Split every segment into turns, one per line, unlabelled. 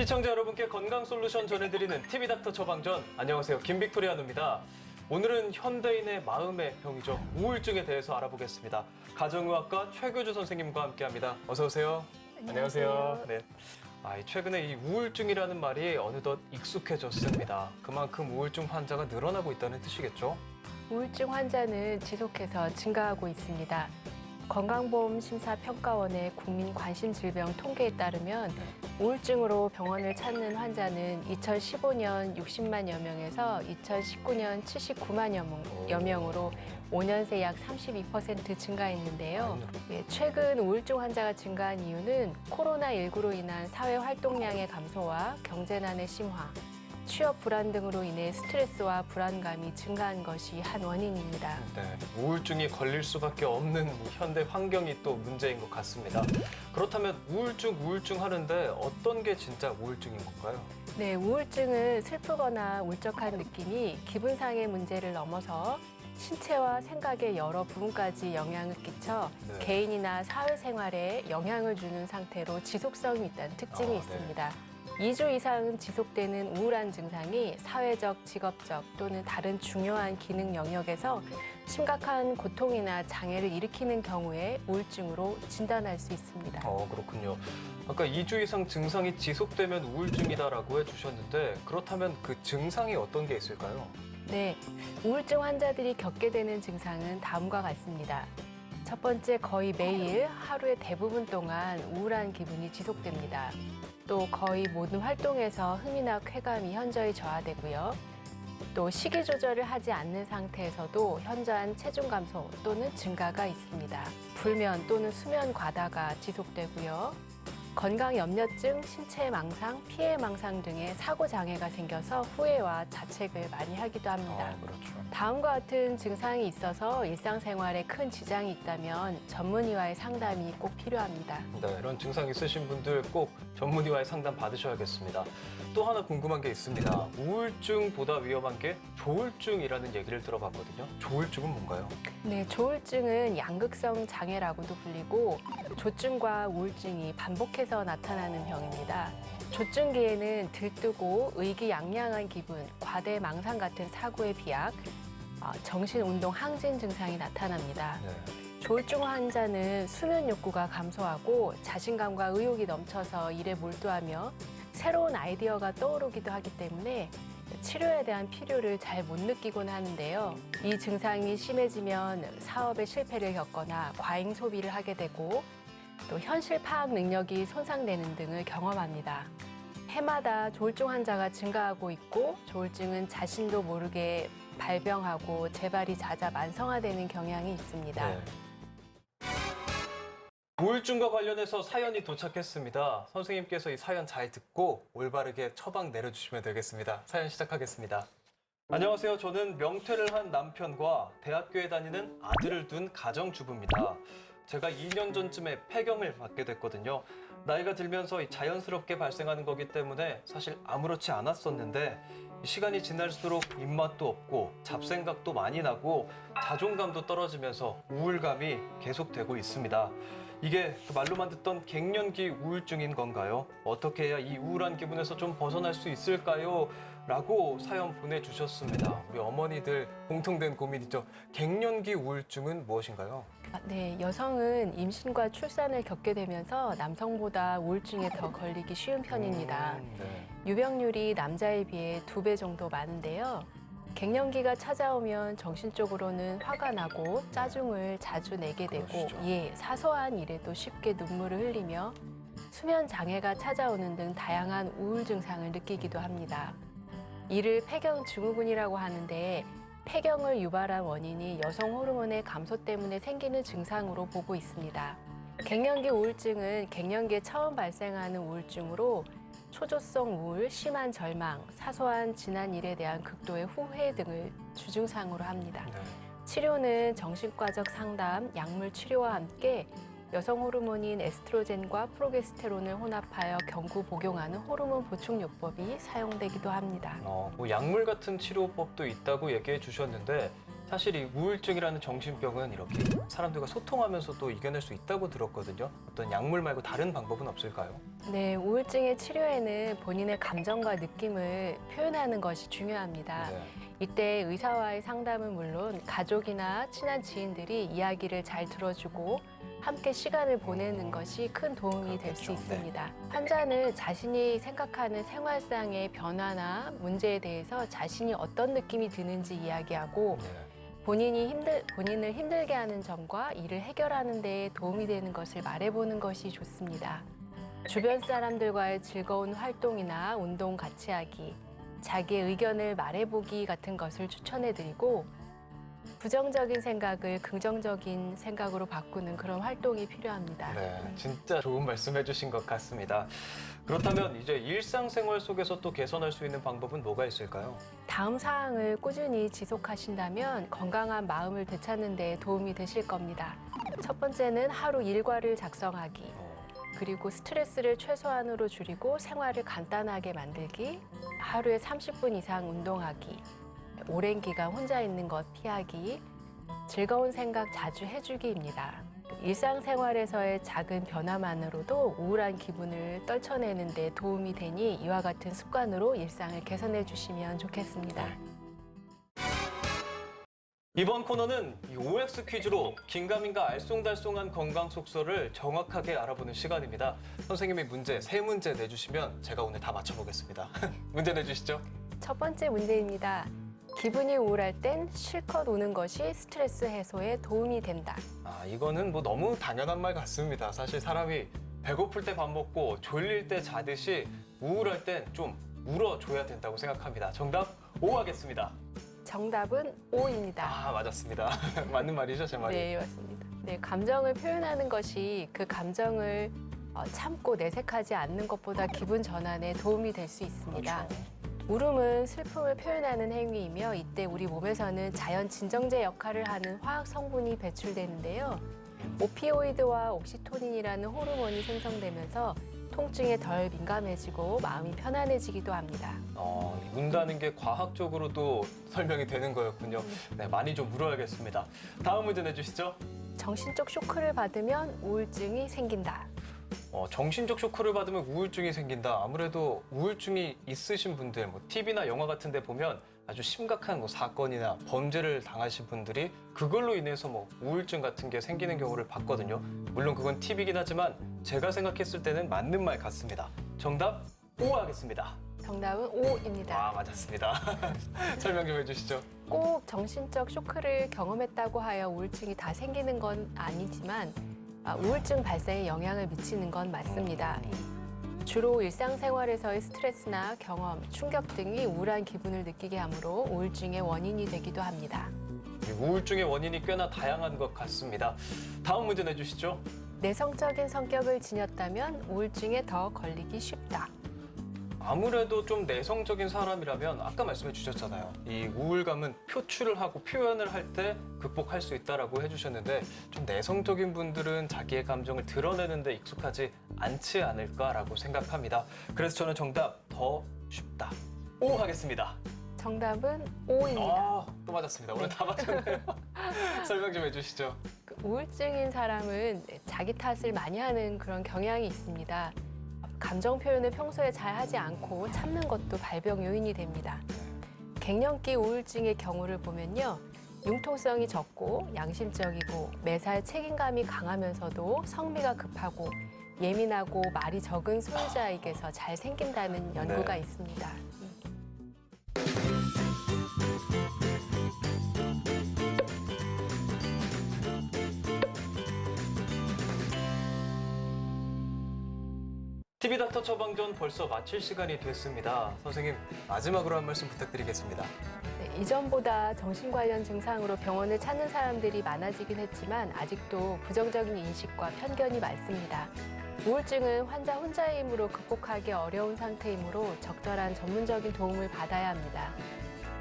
시청자 여러분께 건강 솔루션 전해드리는 TV닥터 처방전. 안녕하세요, 김빅토리아누입니다. 오늘은 현대인의 마음의 병이죠. 우울증에 대해서 알아보겠습니다. 가정의학과 최교주 선생님과 함께합니다. 어서 오세요. 안녕하세요. 네. 최근에 이 우울증이라는 말이 어느덧 익숙해졌습니다. 그만큼 우울증 환자가 늘어나고 있다는 뜻이겠죠?
우울증 환자는 지속해서 증가하고 있습니다. 건강보험심사평가원의 국민관심질병 통계에 따르면 우울증으로 병원을 찾는 환자는 2015년 60만여 명에서 2019년 79만여 명으로 5년 새 약 32% 증가했는데요. 최근 우울증 환자가 증가한 이유는 코로나19로 인한 사회 활동량의 감소와 경제난의 심화, 취업 불안 등으로 인해 스트레스와 불안감이 증가한 것이 한 원인입니다.
네, 우울증이 걸릴 수밖에 없는 현대 환경이 또 문제인 것 같습니다. 그렇다면 우울증 하는데 어떤 게 진짜 우울증인 건가요?
네, 우울증은 슬프거나 울적한 느낌이 기분상의 문제를 넘어서 신체와 생각의 여러 부분까지 영향을 끼쳐 개인이나 사회생활에 영향을 주는 상태로 지속성이 있다는 특징이 있습니다. 2주 이상 지속되는 우울한 증상이 사회적, 직업적 또는 다른 중요한 기능 영역에서 심각한 고통이나 장애를 일으키는 경우에 우울증으로 진단할 수 있습니다.
그렇군요. 아까 2주 이상 증상이 지속되면 우울증이다라고 해주셨는데 그렇다면 그 증상이 어떤 게 있을까요?
네, 우울증 환자들이 겪게 되는 증상은 다음과 같습니다. 첫 번째, 거의 매일 하루의 대부분 동안 우울한 기분이 지속됩니다. 또 거의 모든 활동에서 흥미나 쾌감이 현저히 저하되고요. 또 식이 조절을 하지 않는 상태에서도 현저한 체중 감소 또는 증가가 있습니다. 불면 또는 수면 과다가 지속되고요. 건강 염려증, 신체 망상, 피해 망상 등의 사고 장애가 생겨서 후회와 자책을 많이 하기도 합니다.
그렇죠.
다음과 같은 증상이 있어서 일상생활에 큰 지장이 있다면 전문의와의 상담이 꼭 필요합니다.
네, 이런 증상 있으신 분들 꼭 전문의와의 상담 받으셔야겠습니다. 또 하나 궁금한 게 있습니다. 우울증보다 위험한 게 조울증이라는 얘기를 들어봤거든요. 조울증은 뭔가요?
네, 조울증은 양극성 장애라고도 불리고 조증과 우울증이 반복해서 나타나는 병입니다. 조증기에는 들뜨고 의기양양한 기분, 과대 망상 같은 사고의 비약, 정신운동 항진 증상이 나타납니다. 조울증 환자는 수면 욕구가 감소하고 자신감과 의욕이 넘쳐서 일에 몰두하며 새로운 아이디어가 떠오르기도 하기 때문에 치료에 대한 필요를 잘 못 느끼곤 하는데요. 이 증상이 심해지면 사업의 실패를 겪거나 과잉 소비를 하게 되고 또 현실 파악 능력이 손상되는 등을 경험합니다. 해마다 조울증 환자가 증가하고 있고 조울증은 자신도 모르게 발병하고 재발이 잦아 만성화되는 경향이 있습니다.
네. 우울증과 관련해서 사연이 도착했습니다. 선생님께서 이 사연 잘 듣고 올바르게 처방 내려주시면 되겠습니다. 사연 시작하겠습니다. 안녕하세요. 저는 명퇴를 한 남편과 대학교에 다니는 아들을 둔 가정주부입니다. 제가 2년 전쯤에 폐경을 받게 됐거든요. 나이가 들면서 자연스럽게 발생하는 거기 때문에 사실 아무렇지 않았었는데 시간이 지날수록 입맛도 없고 잡생각도 많이 나고 자존감도 떨어지면서 우울감이 계속되고 있습니다. 이게 말로만 듣던 갱년기 우울증인 건가요? 어떻게 해야 이 우울한 기분에서 좀 벗어날 수 있을까요? 라고 사연 보내주셨습니다. 우리 어머니들 공통된 고민이죠. 갱년기 우울증은 무엇인가요?
네, 여성은 임신과 출산을 겪게 되면서 남성보다 우울증에 더 걸리기 쉬운 편입니다. 유병률이 남자에 비해 2배 정도 많은데요. 갱년기가 찾아오면 정신적으로는 화가 나고 짜증을 자주 내게 되고 사소한 일에도 쉽게 눈물을 흘리며 수면 장애가 찾아오는 등 다양한 우울 증상을 느끼기도 합니다. 이를 폐경 증후군이라고 하는데 폐경을 유발한 원인이 여성 호르몬의 감소 때문에 생기는 증상으로 보고 있습니다. 갱년기 우울증은 갱년기에 처음 발생하는 우울증으로 초조성 우울, 심한 절망, 사소한 지난 일에 대한 극도의 후회 등을 주증상으로 합니다. 치료는 정신과적 상담, 약물 치료와 함께 여성 호르몬인 에스트로겐과 프로게스테론을 혼합하여 경구 복용하는 호르몬 보충요법이 사용되기도 합니다.
약물 같은 치료법도 있다고 얘기해 주셨는데 사실 이 우울증이라는 정신병은 이렇게 사람들과 소통하면서도 이겨낼 수 있다고 들었거든요. 어떤 약물 말고 다른 방법은 없을까요?
네, 우울증의 치료에는 본인의 감정과 느낌을 표현하는 것이 중요합니다.
네.
이때 의사와의 상담은 물론 가족이나 친한 지인들이 이야기를 잘 들어주고 함께 시간을 보내는 것이 큰 도움이 될 수
그렇겠죠.
있습니다. 환자는 자신이 생각하는 생활상의 변화나 문제에 대해서 자신이 어떤 느낌이 드는지 이야기하고
네.
본인을 힘들게 하는 점과 이를 해결하는 데 도움이 되는 것을 말해보는 것이 좋습니다. 주변 사람들과의 즐거운 활동이나 운동 같이 하기, 자기의 의견을 말해보기 같은 것을 추천해드리고 부정적인 생각을 긍정적인 생각으로 바꾸는 그런 활동이 필요합니다.
네, 진짜 좋은 말씀 해주신 것 같습니다. 그렇다면 이제 일상생활 속에서 또 개선할 수 있는 방법은 뭐가 있을까요?
다음 사항을 꾸준히 지속하신다면 건강한 마음을 되찾는 데 도움이 되실 겁니다. 첫 번째는 하루 일과를 작성하기, 그리고 스트레스를 최소한으로 줄이고 생활을 간단하게 만들기, 하루에 30분 이상 운동하기, 오랜 기간 혼자 있는 것 피하기, 즐거운 생각 자주 해주기입니다. 일상생활에서의 작은 변화만으로도 우울한 기분을 떨쳐내는 데 도움이 되니 이와 같은 습관으로 일상을 개선해 주시면 좋겠습니다.
이번 코너는 이 OX 퀴즈로 긴가민가 알쏭달쏭한 건강 속설을 정확하게 알아보는 시간입니다. 선생님이 문제, 세 문제 내주시면 제가 오늘 다 맞춰보겠습니다. 문제 내주시죠.
첫 번째 문제입니다. 기분이 우울할 땐 실컷 우는 것이 스트레스 해소에 도움이 된다.
이거는 뭐 너무 당연한 말 같습니다. 사실 사람이 배고플 때 밥 먹고 졸릴 때 자듯이 우울할 땐 좀 울어줘야 된다고 생각합니다. 정답 O 하겠습니다.
정답은 O입니다.
맞았습니다. 맞는 말이죠, 제 말이?
네, 맞습니다. 네, 감정을 표현하는 것이 그 감정을 참고 내색하지 않는 것보다 기분 전환에 도움이 될 수 있습니다.
그렇죠.
울음은 슬픔을 표현하는 행위이며 이때 우리 몸에서는 자연 진정제 역할을 하는 화학 성분이 배출되는데요. 오피오이드와 옥시토닌이라는 호르몬이 생성되면서 통증에 덜 민감해지고 마음이 편안해지기도 합니다.
운다는 게 과학적으로도 설명이 되는 거였군요. 네, 많이 좀 울어야겠습니다. 다음 문제 내주시죠.
정신적 쇼크를 받으면 우울증이 생긴다.
정신적 쇼크를 받으면 우울증이 생긴다. 아무래도 우울증이 있으신 분들, TV나 영화 같은 데 보면 아주 심각한 사건이나 범죄를 당하신 분들이 그걸로 인해서 우울증 같은 게 생기는 경우를 봤거든요. 물론 그건 팁이긴 하지만 제가 생각했을 때는 맞는 말 같습니다. 정답 O 하겠습니다.
정답은 O입니다.
맞았습니다. 설명 좀 해주시죠.
꼭 정신적 쇼크를 경험했다고 하여 우울증이 다 생기는 건 아니지만 우울증 발생에 영향을 미치는 건 맞습니다. 주로 일상생활에서의 스트레스나 경험, 충격 등이 우울한 기분을 느끼게 하므로 우울증의 원인이 되기도 합니다.
우울증의 원인이 꽤나 다양한 것 같습니다. 다음 문제 내주시죠.
내성적인 성격을 지녔다면 우울증에 더 걸리기 쉽다.
아무래도 좀 내성적인 사람이라면 아까 말씀해 주셨잖아요. 이 우울감은 표출을 하고 표현을 할 때 극복할 수 있다라고 해주셨는데 좀 내성적인 분들은 자기의 감정을 드러내는 데 익숙하지 않지 않을까라고 생각합니다. 그래서 저는 정답 더 쉽다. O 하겠습니다.
정답은 O입니다.
또 맞았습니다. 오늘 다 맞췄네요. 설명 좀 해주시죠.
우울증인 사람은 자기 탓을 많이 하는 그런 경향이 있습니다. 감정 표현을 평소에 잘 하지 않고 참는 것도 발병 요인이 됩니다. 갱년기 우울증의 경우를 보면요. 융통성이 적고 양심적이고 매사에 책임감이 강하면서도 성미가 급하고 예민하고 말이 적은 소유자에게서 잘 생긴다는 연구가 있습니다.
TV닥터 처방전 벌써 마칠 시간이 됐습니다. 선생님, 마지막으로 한 말씀 부탁드리겠습니다.
네, 이전보다 정신 관련 증상으로 병원을 찾는 사람들이 많아지긴 했지만 아직도 부정적인 인식과 편견이 많습니다. 우울증은 환자 혼자의 힘으로 극복하기 어려운 상태이므로 적절한 전문적인 도움을 받아야 합니다.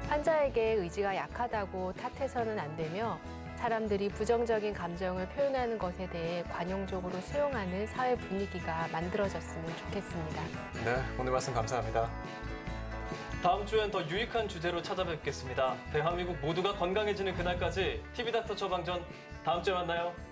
환자에게 의지가 약하다고 탓해서는 안 되며 사람들이 부정적인 감정을 표현하는 것에 대해 관용적으로 수용하는 사회 분위기가 만들어졌으면 좋겠습니다.
네, 오늘 말씀 감사합니다. 다음 주엔 더 유익한 주제로 찾아뵙겠습니다. 대한민국 모두가 건강해지는 그날까지 TV닥터 처방전 다음 주에 만나요.